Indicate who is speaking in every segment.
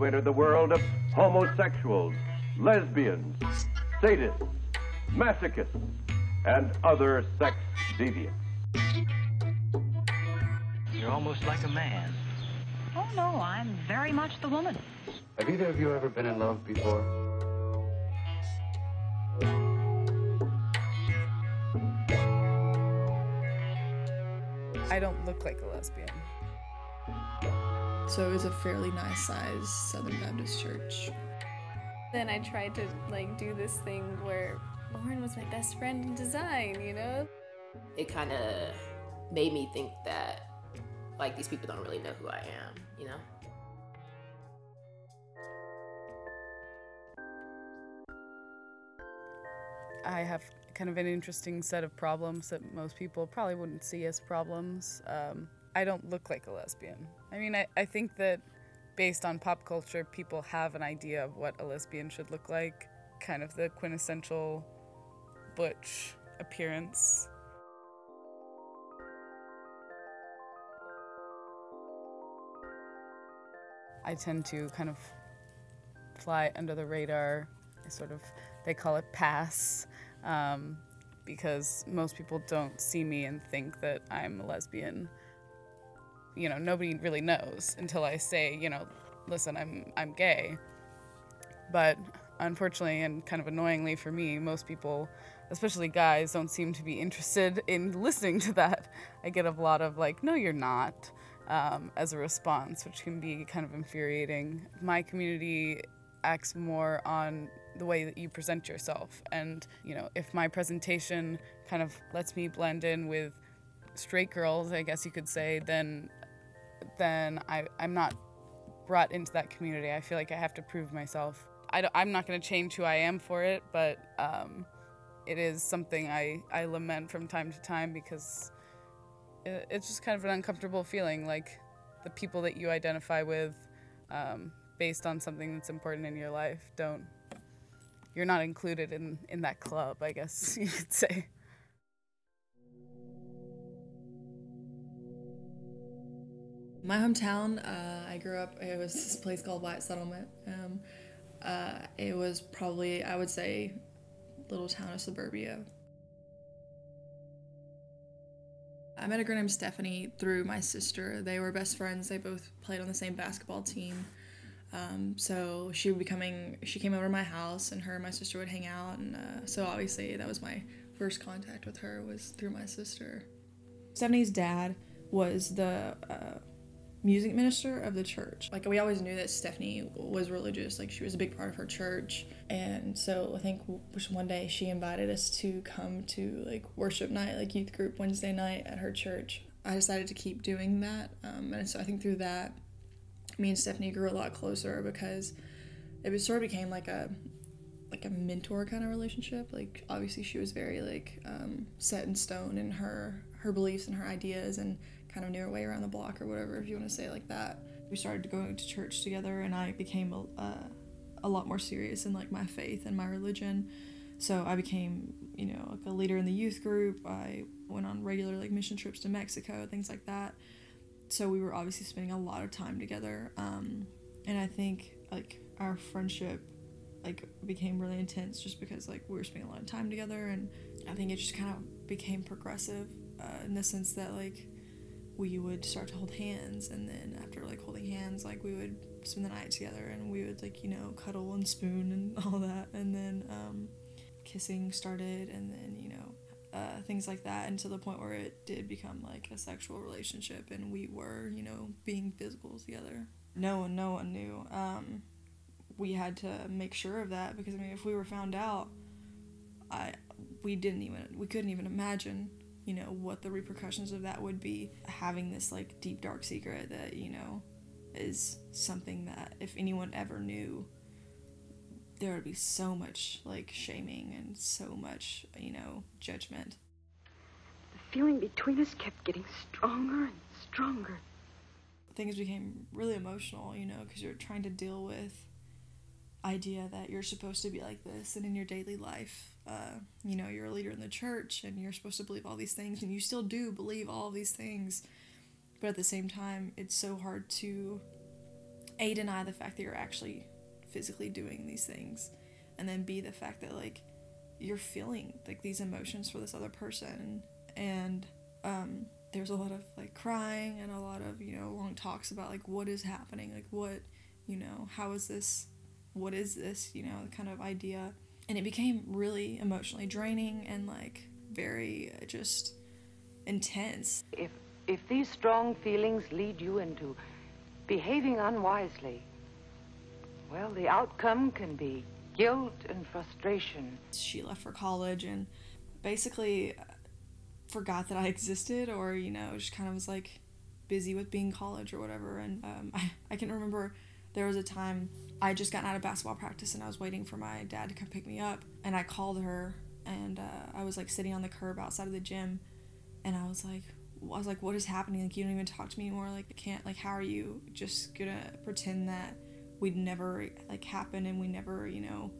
Speaker 1: Enter the world of homosexuals, lesbians, sadists, masochists, and other sex deviants.
Speaker 2: You're almost like a man.
Speaker 3: Oh, no, I'm very much the woman.
Speaker 4: Have either of you ever been in love before?
Speaker 5: I don't look like a lesbian.
Speaker 6: So it was a fairly nice sized Southern Baptist church.
Speaker 7: Then I tried to do this thing where Lauren was my best friend in design, you know?
Speaker 8: It kind of made me think that these people don't really know who I am, you know?
Speaker 5: I have kind of an interesting set of problems that most people probably wouldn't see as problems. I don't look like a lesbian. I mean, I think that based on pop culture, people have an idea of what a lesbian should look like, kind of the quintessential butch appearance. I tend to kind of fly under the radar. They call it pass, because most people don't see me and think that I'm a lesbian. You know, nobody really knows until I say, you know, listen, I'm gay. But unfortunately and kind of annoyingly for me, most people, especially guys, don't seem to be interested in listening to that. I get a lot of no, you're not, as a response, which can be kind of infuriating. My community acts more on the way that you present yourself. And, you know, if my presentation kind of lets me blend in with straight girls, I guess you could say, then I'm not brought into that community. I feel like I have to prove myself. I'm not going to change who I am for it, but it is something I lament from time to time, because it's just kind of an uncomfortable feeling, like the people that you identify with based on something that's important in your life you're not included in that club, I guess you could say.
Speaker 6: My hometown, I grew up, it was this place called White Settlement. It was probably, I would say, little town of suburbia. I met a girl named Stephanie through my sister. They were best friends. They both played on the same basketball team. So she came over to my house, and her and my sister would hang out, and so obviously that was my first contact with her, was through my sister. Stephanie's dad was the music minister of the church. We always knew that Stephanie was religious, she was a big part of her church, and so I think one day she invited us to come to worship night, youth group Wednesday night at her church. I decided to keep doing that, and so I think through that, me and Stephanie grew a lot closer, because it sort of became like a mentor kind of relationship. Obviously she was very set in stone in her beliefs and her ideas, and kind of knew her way around the block, or whatever, if you want to say it like that. We started going to church together, and I became a lot more serious in my faith and my religion. So I became, a leader in the youth group. I went on regular mission trips to Mexico, things like that. So we were obviously spending a lot of time together, and I think our friendship became really intense just because we were spending a lot of time together, and I think it just kind of became progressive in the sense that we would start to hold hands, and then after holding hands, we would spend the night together, and we would cuddle and spoon and all that, and then kissing started, and then things like that, and to the point where it did become a sexual relationship, and we were being physical together. No one knew. We had to make sure of that, because if we were found out, we couldn't even imagine what the repercussions of that would be. Having this deep dark secret that is something that if anyone ever knew, there would be so much shaming and so much judgment.
Speaker 9: The feeling between us kept getting stronger and stronger.
Speaker 6: Things became really emotional, because you're trying to deal with idea that you're supposed to be like this, and in your daily life you know, you're a leader in the church and you're supposed to believe all these things, and you still do believe all of these things, but at the same time, it's so hard to A, deny the fact that you're actually physically doing these things, and then B, the fact that, like, you're feeling, like, these emotions for this other person. And there's a lot of, like, crying and a lot of, you know, long talks about, like, what is happening, like, what, you know, how is this, what is this, you know, kind of idea. And it became really emotionally draining and, like, very just intense.
Speaker 9: If these strong feelings lead you into behaving unwisely, well, the outcome can be guilt and frustration.
Speaker 6: She left for college and basically forgot that I existed, or, you know, just kind of was, like, busy with being college or whatever. And I can remember there was a time I had just gotten out of basketball practice and I was waiting for my dad to come pick me up, and I called her, and I was, like, sitting on the curb outside of the gym, and I was like, what is happening? Like, you don't even talk to me anymore. Like, I can't, like, how are you just gonna pretend that we'd never, like, happen, and we never, you know,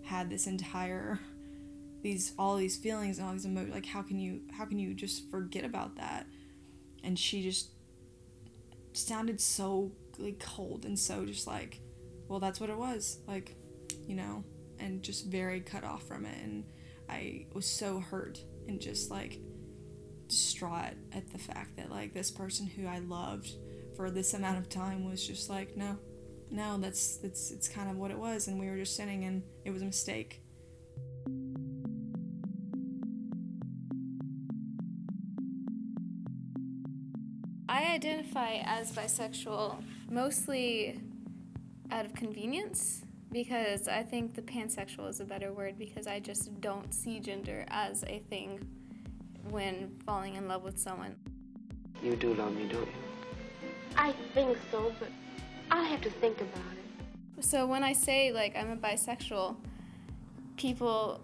Speaker 6: had this entire, all these feelings and all these emotions. Like, how can you just forget about that? And she just sounded so, like, cold and so just like, well, that's what it was, like, you know, and just very cut off from it. And I was so hurt and just, like, distraught at the fact that, like, this person who I loved for this amount of time was just like, no, it's kind of what it was, and we were just sinning, and it was a mistake.
Speaker 7: I identify as bisexual mostly out of convenience, because I think the pansexual is a better word, because I just don't see gender as a thing when falling in love with someone.
Speaker 4: You do love me, don't you?
Speaker 10: I think so, but I'll have to think about it.
Speaker 7: So when I say, like, I'm a bisexual, people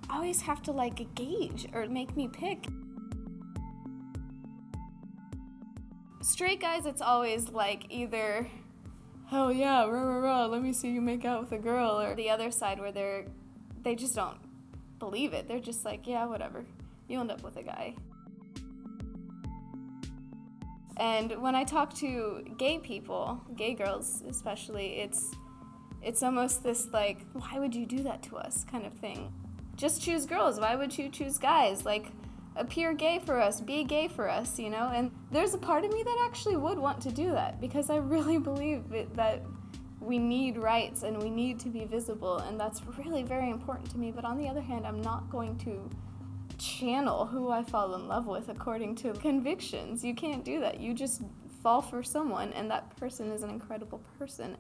Speaker 7: always have to, like, gauge or make me pick. Straight guys, it's always, like, either, hell yeah, rah, rah, rah, let me see you make out with a girl, or the other side where they just don't believe it. They're just like, yeah, whatever. You end up with a guy. And when I talk to gay people, gay girls especially, it's almost this, like, why would you do that to us kind of thing. Just choose girls. Why would you choose guys? Like, appear gay for us, be gay for us, you know? And there's a part of me that actually would want to do that, because I really believe that we need rights and we need to be visible, and that's really very important to me. But on the other hand, I'm not going to channel who I fall in love with according to convictions. You can't do that. You just fall for someone, and that person is an incredible person.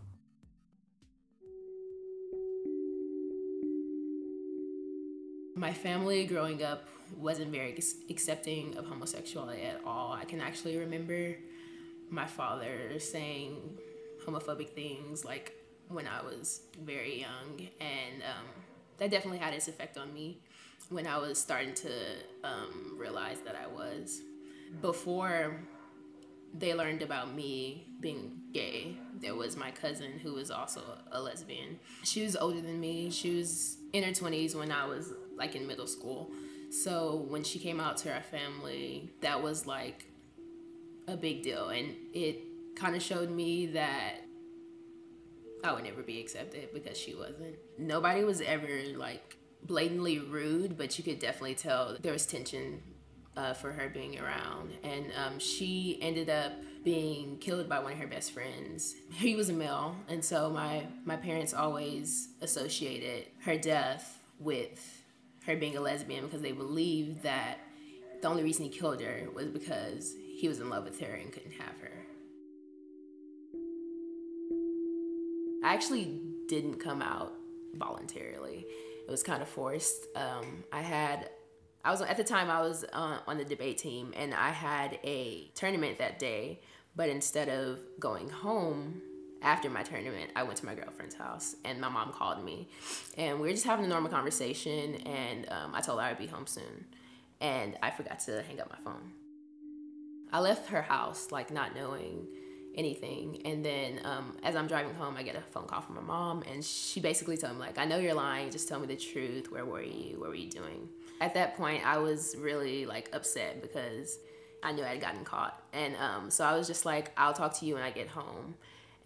Speaker 8: My family growing up wasn't very accepting of homosexuality at all. I can actually remember my father saying homophobic things, like, when I was very young, and that definitely had its effect on me when I was starting to realize that I was. Before they learned about me being gay, there was my cousin who was also a lesbian. She was older than me. She was in her 20s when I was, like, in middle school. So when she came out to our family, that was, like, a big deal. And it kind of showed me that I would never be accepted because she wasn't. Nobody was ever, like, blatantly rude, but you could definitely tell there was tension for her being around. And she ended up being killed by one of her best friends. He was a male, and so my parents always associated her death with her being a lesbian, because they believed that the only reason he killed her was because he was in love with her and couldn't have her. I actually didn't come out voluntarily. It was kind of forced. At the time I was on the debate team, and I had a tournament that day, but instead of going home after my tournament, I went to my girlfriend's house, and my mom called me, and we were just having a normal conversation, and I told her I'd be home soon, and I forgot to hang up my phone. I left her house, like, not knowing anything. And then as I'm driving home, I get a phone call from my mom, and she basically told me, like, I know you're lying, just tell me the truth. Where were you? What were you doing? At that point, I was really like upset because I knew I had gotten caught. And so I was just like, I'll talk to you when I get home.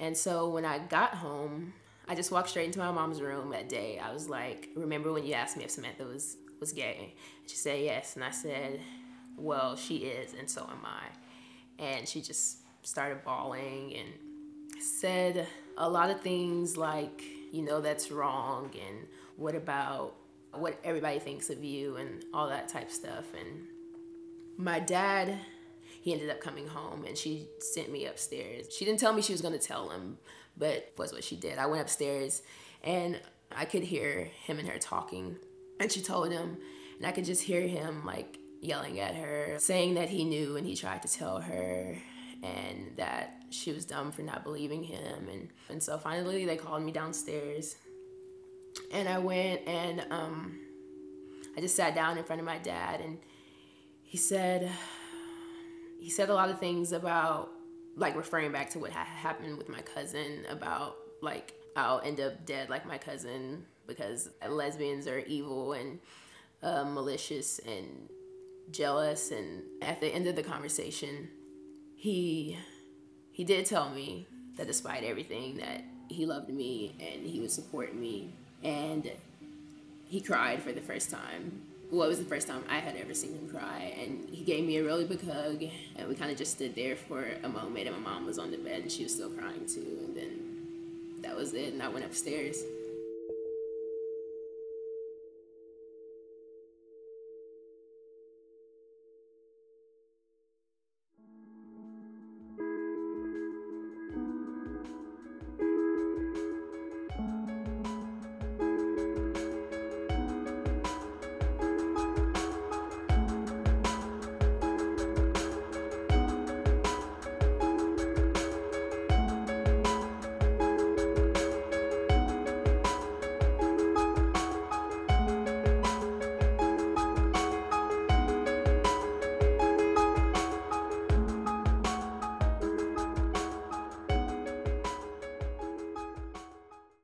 Speaker 8: And so when I got home, I just walked straight into my mom's room that day. I was like, remember when you asked me if Samantha was gay? And she said yes. And I said, well, she is, and so am I. And she just started bawling and said a lot of things like, you know, that's wrong, and what about what everybody thinks of you, and all that type stuff. And my dad, he ended up coming home, and she sent me upstairs. She didn't tell me she was going to tell him, but was what she did. I went upstairs, and I could hear him and her talking, and she told him, and I could just hear him like yelling at her, saying that he knew and he tried to tell her, and that she was dumb for not believing him. And so finally they called me downstairs, and I went, and I just sat down in front of my dad, and he said a lot of things about, like, referring back to what happened with my cousin, about like I'll end up dead like my cousin because lesbians are evil and malicious and jealous. And at the end of the conversation, he did tell me that despite everything, that he loved me and he would support me. And he cried for the first time. Well, it was the first time I had ever seen him cry. And he gave me a really big hug, and we kind of just stood there for a moment, and my mom was on the bed and she was still crying too. And then that was it, and I went upstairs.